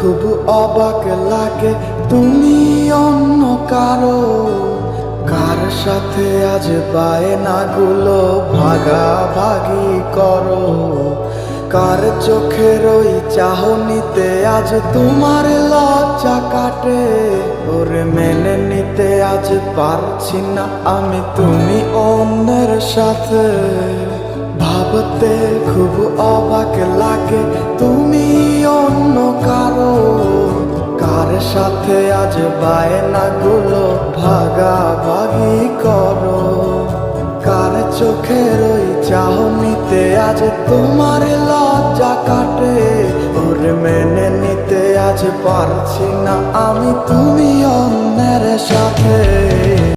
খুব অবাক লাগে তুমি অন্য কারো, কার সাথে আজ বায়নাগুলো ভাগাভাগি করো। কার চোখের ওই চাহনিতে আজ তোমার লজ্জা কাটে, ওরে মেনে নিতে আজ পারছি না আমি তুমি অন্যের সাথে। ভাবতে খুব অবাক লাগে তুমি অন্য কারো, কার সাথে আজ বায়নাগুলো ভাগাভাগি করো। কার চোখের ওই চাহনিতে আজ তোমার লজ্জা কাটে, ওরে মেনে নিতে আজ পারছি না আমি তুমি অন্যের সাথে।